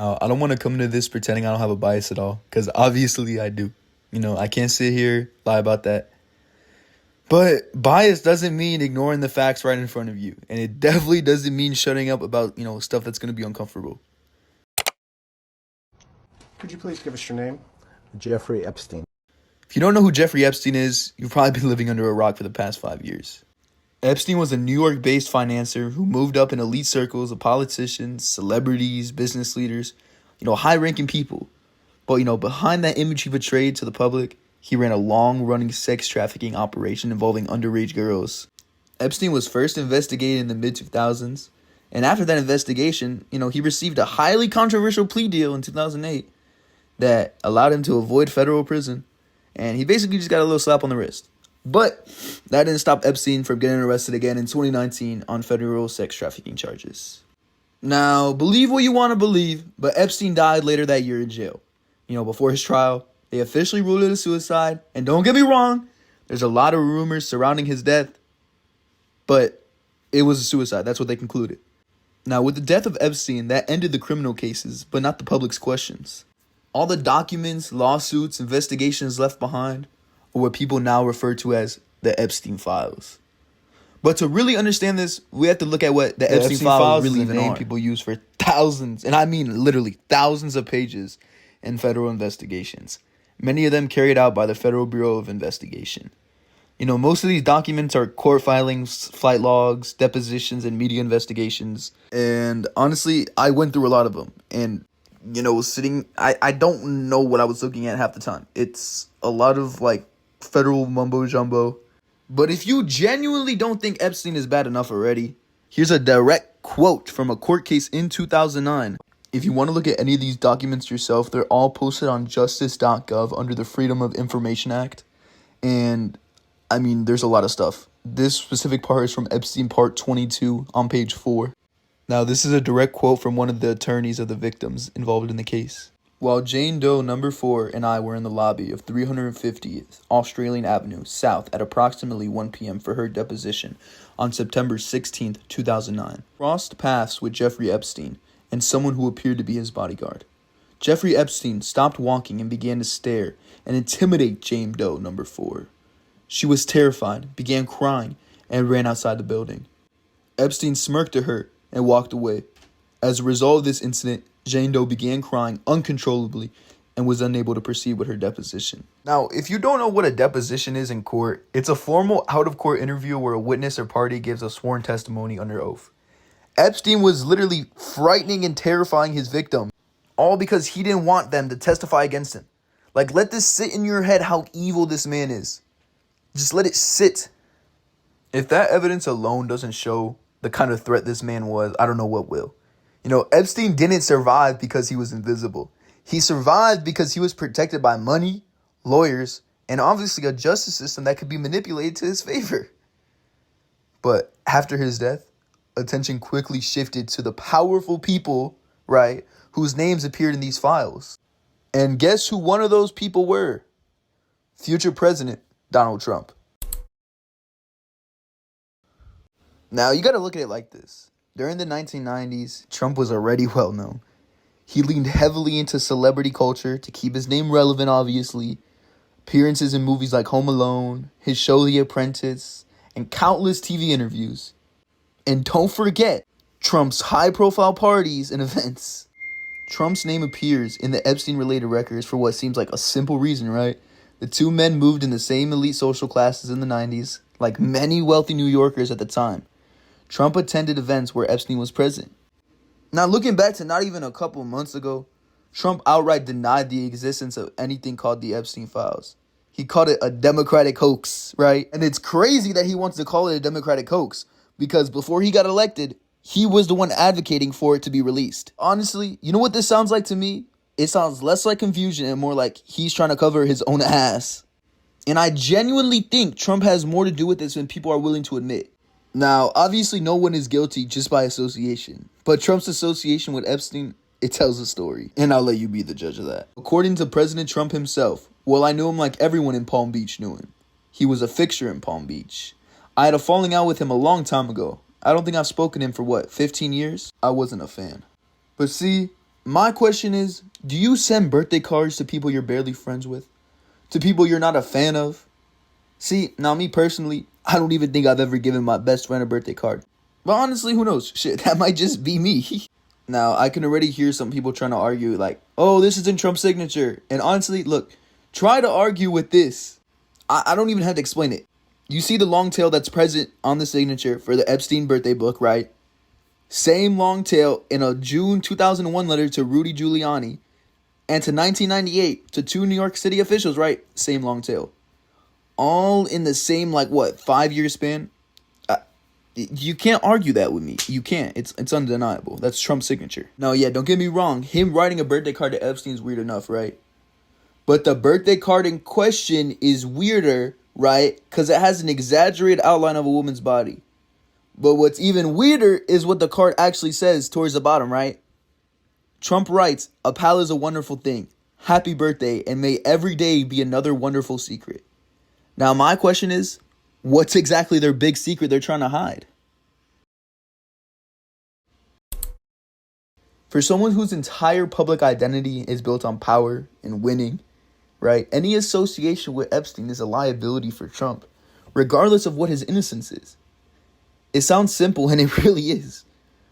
I don't want to come into this pretending I don't have a bias at all, because obviously I do. I can't sit here, lie about that. But bias doesn't mean ignoring the facts right in front of you. And it definitely doesn't mean shutting up about, stuff that's going to be uncomfortable. Could you please give us your name? Jeffrey Epstein. If you don't know who Jeffrey Epstein is, you've probably been living under a rock for the past 5 years. Epstein was a New York-based financier who moved up in elite circles of politicians, celebrities, business leaders, high-ranking people. But, behind that image he portrayed to the public, he ran a long-running sex trafficking operation involving underage girls. Epstein was first investigated in the mid-2000s, and after that investigation, he received a highly controversial plea deal in 2008 that allowed him to avoid federal prison, and he basically just got a little slap on the wrist. But that didn't stop Epstein from getting arrested again in 2019 on federal sex trafficking charges. Now, believe what you want to believe, but Epstein died later that year in jail. Before his trial, they officially ruled it a suicide. And don't get me wrong, there's a lot of rumors surrounding his death, but it was a suicide. That's what they concluded. Now, with the death of Epstein, that ended the criminal cases, but not the public's questions. All the documents, lawsuits, investigations left behind are what people now refer to as the Epstein files. But to really understand this, we have to look at what the Epstein files really even are. People use for thousands, and I mean literally thousands of pages in federal investigations. Many of them carried out by the Federal Bureau of Investigation. Most of these documents are court filings, flight logs, depositions, and media investigations. And honestly, I went through a lot of them. And, I don't know what I was looking at half the time. It's a lot of, federal mumbo-jumbo. But if you genuinely don't think Epstein is bad enough already, here's a direct quote from a court case in 2009. If you want to look at any of these documents yourself, they're all posted on justice.gov under the Freedom of Information Act. And, there's a lot of stuff. This specific part is from Epstein Part 22 on page 4. Now, this is a direct quote from one of the attorneys of the victims involved in the case. While Jane Doe number 4 and I were in the lobby of 350th Australian Avenue South at approximately 1 p.m. for her deposition on September 16th, 2009, crossed paths with Jeffrey Epstein and someone who appeared to be his bodyguard. Jeffrey Epstein stopped walking and began to stare and intimidate Jane Doe number 4. She was terrified, began crying, and ran outside the building. Epstein smirked at her and walked away. As a result of this incident, Jane Doe began crying uncontrollably and was unable to proceed with her deposition. Now, if you don't know what a deposition is in court, it's a formal out-of-court interview where a witness or party gives a sworn testimony under oath. Epstein was literally frightening and terrifying his victim, all because he didn't want them to testify against him. Let this sit in your head how evil this man is. Just let it sit. If that evidence alone doesn't show the kind of threat this man was, I don't know what will. Epstein didn't survive because he was invisible. He survived because he was protected by money, lawyers, and obviously a justice system that could be manipulated to his favor. But after his death, attention quickly shifted to the powerful people, right, whose names appeared in these files. And guess who one of those people were? Future President Donald Trump. Now, you got to look at it like this. During the 1990s, Trump was already well known. He leaned heavily into celebrity culture to keep his name relevant, obviously. Appearances in movies like Home Alone, his show The Apprentice, and countless TV interviews. And don't forget Trump's high-profile parties and events. Trump's name appears in the Epstein-related records for what seems like a simple reason, right? The two men moved in the same elite social classes in the 90s, like many wealthy New Yorkers at the time. Trump attended events where Epstein was present. Now, looking back to not even a couple months ago, Trump outright denied the existence of anything called the Epstein files. He called it a Democratic hoax, right? And it's crazy that he wants to call it a Democratic hoax, because before he got elected, he was the one advocating for it to be released. Honestly, you know what this sounds like to me? It sounds less like confusion and more like he's trying to cover his own ass. And I genuinely think Trump has more to do with this than people are willing to admit. Now, obviously no one is guilty just by association, but Trump's association with Epstein, it tells a story, and I'll let you be the judge of that. According to President Trump himself, well, I knew him like everyone in Palm Beach knew him. He was a fixture in Palm Beach. I had a falling out with him a long time ago. I don't think I've spoken to him for 15 years? I wasn't a fan. But see, My question is, do you send birthday cards to people you're barely friends with? To people you're not a fan of? See, now me personally, I don't even think I've ever given my best friend a birthday card. But honestly, who knows? Shit, that might just be me. Now, I can already hear some people trying to argue like, oh, this isn't Trump's signature. And honestly, look, try to argue with this. I don't even have to explain it. You see the long tail that's present on the signature for the Epstein birthday book, right? Same long tail in a June 2001 letter to Rudy Giuliani and to 1998 to two New York City officials, right? Same long tail. All in the same, 5-year span? You can't argue that with me. You can't. It's undeniable. That's Trump's signature. Now, yeah, don't get me wrong. Him writing a birthday card to Epstein is weird enough, right? But the birthday card in question is weirder, right? Because it has an exaggerated outline of a woman's body. But what's even weirder is what the card actually says towards the bottom, right? Trump writes, "A pal is a wonderful thing. Happy birthday, and may every day be another wonderful secret." Now, my question is, what's exactly their big secret they're trying to hide? For someone whose entire public identity is built on power and winning, right? Any association with Epstein is a liability for Trump, regardless of what his innocence is. It sounds simple, and it really is.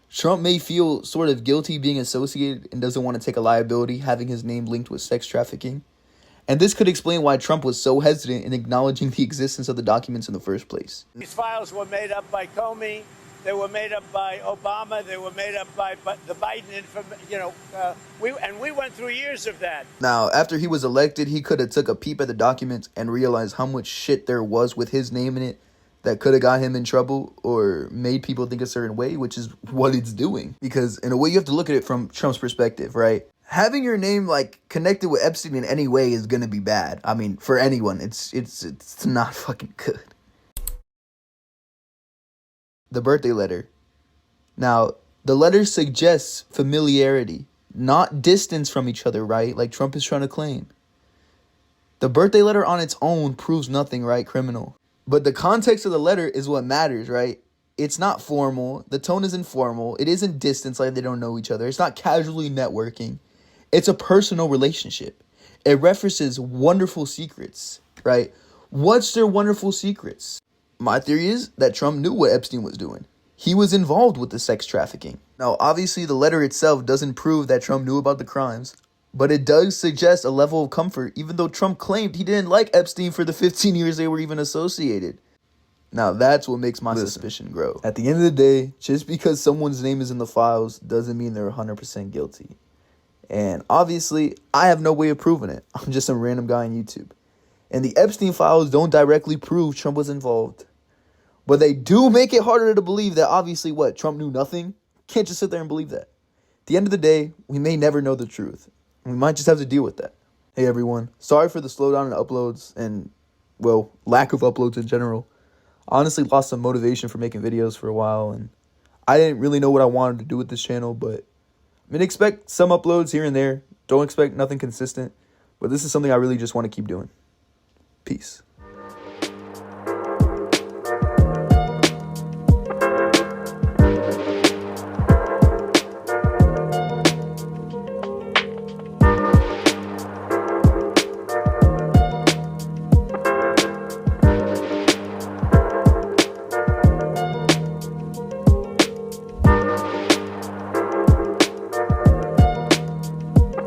Trump may feel sort of guilty being associated and doesn't want to take a liability having his name linked with sex trafficking. And this could explain why Trump was so hesitant in acknowledging the existence of the documents in the first place. These files were made up by Comey. They were made up by Obama. They were made up by the Biden, we went through years of that. Now, after he was elected, he could have took a peep at the documents and realized how much shit there was with his name in it that could have got him in trouble or made people think a certain way, which is what it's doing. Because in a way, you have to look at it from Trump's perspective, right? Having your name connected with Epstein in any way is gonna be bad. I mean, for anyone, it's not fucking good. The birthday letter. Now, the letter suggests familiarity, not distance from each other, right? Like Trump is trying to claim. The birthday letter on its own proves nothing, right? Criminal. But the context of the letter is what matters, right? It's not formal. The tone isn't formal. It isn't distance like they don't know each other. It's not casually networking. It's a personal relationship. It references wonderful secrets, right? What's their wonderful secrets? My theory is that Trump knew what Epstein was doing. He was involved with the sex trafficking. Now, obviously, the letter itself doesn't prove that Trump knew about the crimes, but it does suggest a level of comfort, even though Trump claimed he didn't like Epstein for the 15 years they were even associated. Now, that's what makes my suspicion grow. At the end of the day, just because someone's name is in the files doesn't mean they're 100% guilty. And obviously, I have no way of proving it. I'm just some random guy on YouTube. And the Epstein files don't directly prove Trump was involved. But they do make it harder to believe that obviously Trump knew nothing? Can't just sit there and believe that. At the end of the day, we may never know the truth. We might just have to deal with that. Hey everyone, sorry for the slowdown in uploads and, lack of uploads in general. Honestly lost some motivation for making videos for a while, and I didn't really know what I wanted to do with this channel, but expect some uploads here and there. Don't expect nothing consistent, but this is something I really just want to keep doing. Peace.